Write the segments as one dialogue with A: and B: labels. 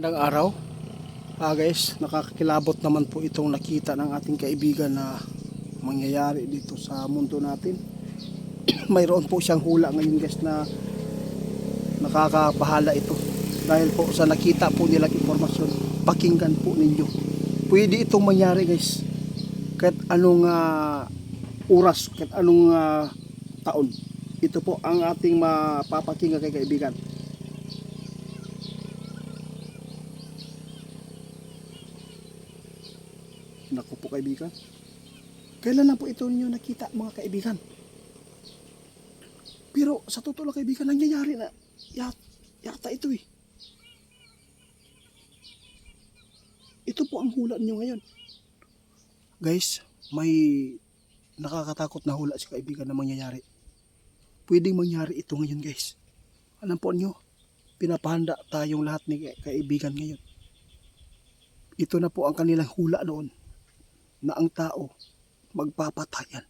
A: Magandang araw. Guys, nakakakilabot naman po itong nakita ng ating kaibigan na mangyayari dito sa mundo natin. Mayroon po siyang hula ngayon guys na nakakabahala ito. Dahil po sa nakita po nilang impormasyon, pakinggan po ninyo. Pwede itong mangyari guys. Kahit anong oras, kahit anong taon. Ito po ang ating mapapakinggan kay kaibigan. Naku po kaibigan, kailan lang po ito ninyo nakita mga kaibigan? Pero sa totoo lang kaibigan, nangyayari na yata ito eh. Ito po ang hula ninyo ngayon. Guys, may nakakatakot na hula si kaibigan na mangyayari. Pwedeng mangyari ito ngayon guys. Alam po nyo, pinapahanda tayong lahat ni kaibigan ngayon. Ito na po ang kanilang hula noon, na ang tao magpapatayan.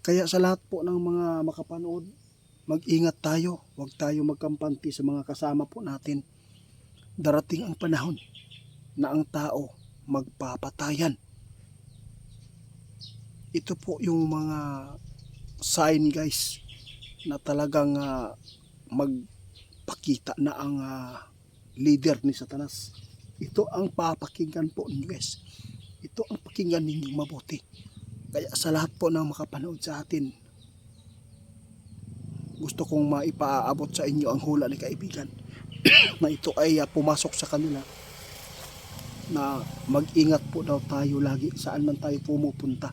A: Kaya sa lahat po ng mga makapanood, mag-ingat tayo, huwag tayo magkampanti sa mga kasama po natin. Darating ang panahon na ang tao magpapatayan. Ito po yung mga sign guys na talagang magpakita na ang leader ni Satanas. Ito ang papakinggan po ninyo guys. Ito ang pakinggan ninyo mabuti. Kaya sa lahat po ng makapanood sa atin, gusto kong maipaabot sa inyo ang hula ni kaibigan na ito ay pumasok sa kanila na mag-ingat po daw tayo lagi saan man tayo pumupunta.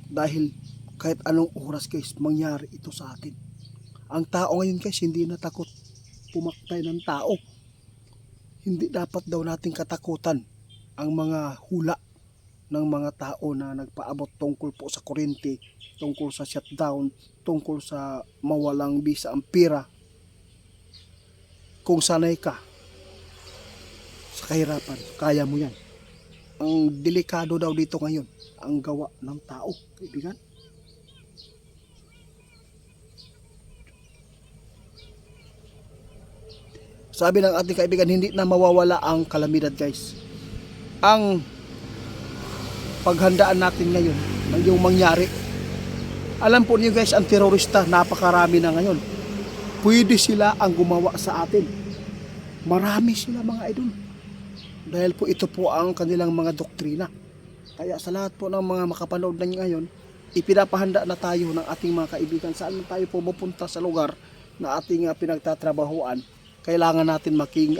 A: Dahil kahit anong oras guys, mangyari ito sa atin. Ang tao ngayon guys, hindi na takot pumaktay ng tao. Hindi dapat daw nating katakutan ang mga hula ng mga tao na nagpaabot tungkol po sa kuryente, tungkol sa shutdown, tungkol sa mawalang bisa ang pira. Kung sanay ka sa kahirapan, kaya mo yan. Ang delikado daw dito ngayon, ang gawa ng tao, kaibigan. Sabi ng ating kaibigan, hindi na mawawala ang kalamidad guys. Ang paghandaan natin ngayon ng yung mangyari. Alam po niyo guys, ang terorista napakarami na ngayon. Pwede sila ang gumawa sa atin. Marami sila mga idol. Dahil po ito po ang kanilang mga doktrina. Kaya sa lahat po ng mga makapanood na ngayon, ipinapahanda na tayo ng ating mga kaibigan saan tayo pumupunta sa lugar na ating pinagtatrabahuan. Kailangan natin maging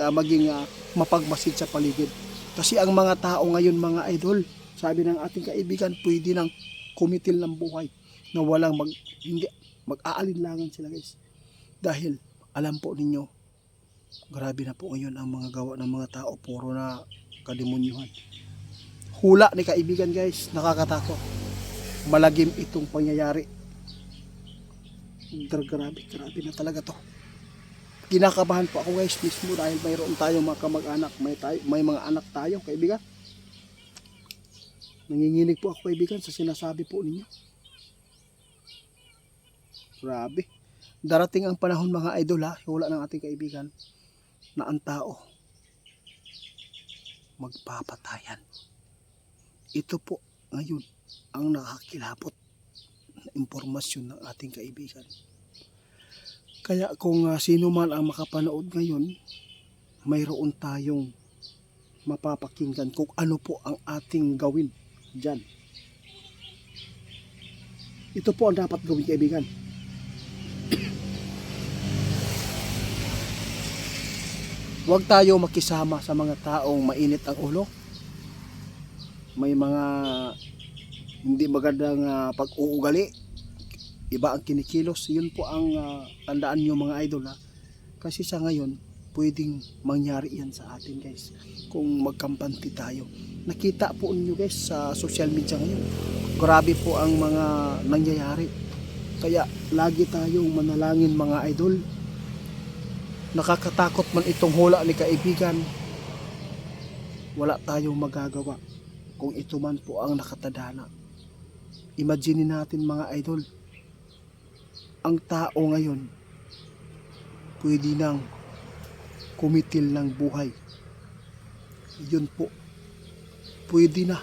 A: mapagmasid sa paligid. Kasi ang mga tao ngayon mga idol, sabi ng ating kaibigan, pwede nang kumitil ng buhay na walang hindi mag-aalinlangan sila guys. Dahil alam po ninyo, grabe na po ngayon ang mga gawa ng mga tao, puro na kademonyuhan. Hula ni kaibigan guys, nakakatakot. Malagim itong pangyayari. Grabe na talaga to. Kinakabahan po ako guys mismo dahil mayroon tayong mga kamag-anak, may mga anak tayo kaibigan. Nanginginig po ako kaibigan sa sinasabi po ninyo. Grabe. Darating ang panahon mga idol hula ng ating kaibigan, na ang tao magpapatayan. Ito po ngayon ang nakakilabot na impormasyon ng ating kaibigan. Kaya kung sino man ang makapanood ngayon, mayroon tayong mapapakinggan kung ano po ang ating gawin dyan. Ito po ang dapat gawin kaibigan. Huwag tayo makisama sa mga taong mainit ang ulo. May mga hindi magandang pag-uugali. Iba ang kinikilos. Yun po ang tandaan nyo mga idol Kasi sa ngayon, pwedeng mangyari yan sa atin guys. Kung magkampanti tayo. Nakita po ninyo guys sa social media ngayon. Grabe po ang mga nangyayari. Kaya lagi tayong manalangin mga idol. Nakakatakot man itong hula ni kaibigan. Wala tayong magagawa kung ito man po ang nakatadhana. Imagine natin mga idol, ang tao ngayon pwede nang kumitil ng buhay. Yun po, pwede na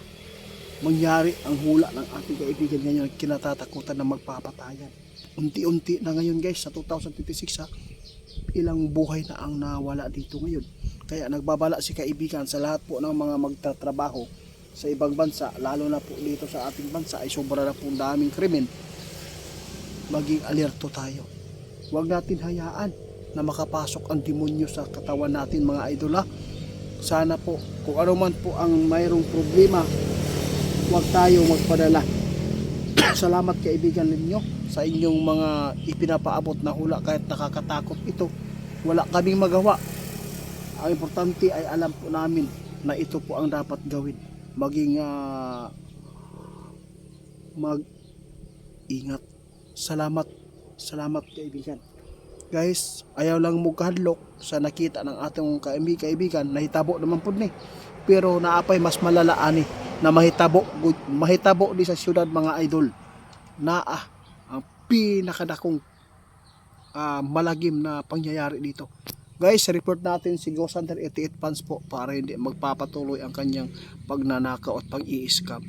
A: mangyari ang hula ng ating kaibigan ngayon, kinatatakutan na magpapatayan. Unti-unti na ngayon guys, sa 2026 ha, ilang buhay na ang nawala dito ngayon. Kaya nagbabala si kaibigan sa lahat po ng mga magtatrabaho sa ibang bansa, lalo na po dito sa ating bansa ay sobra na po daming krimen. Maging alerto tayo. Huwag natin hayaan na makapasok ang demonyo sa katawan natin mga idol ha. Sana po kung ano man po ang mayroong problema, huwag tayo magpadala. Salamat kaibigan ninyo sa inyong mga ipinapaabot na hula kahit nakakatakot ito. Wala kaming magawa. Ang importante ay alam po namin na ito po ang dapat gawin. Maging mag-ingat. Salamat kaibigan. Guys, ayaw lang mo kahadlok sa nakita ng ating kaibigan, nahitabo naman po ni. Pero naapay mas malalaan ni na mahitabo di sa syudad mga idol. Ang pinakadakong malagim na pangyayari dito. Guys, report natin si Ghost Hunter 88 fans po para hindi magpapatuloy ang kanyang pagnanakaw at pag-i-scam.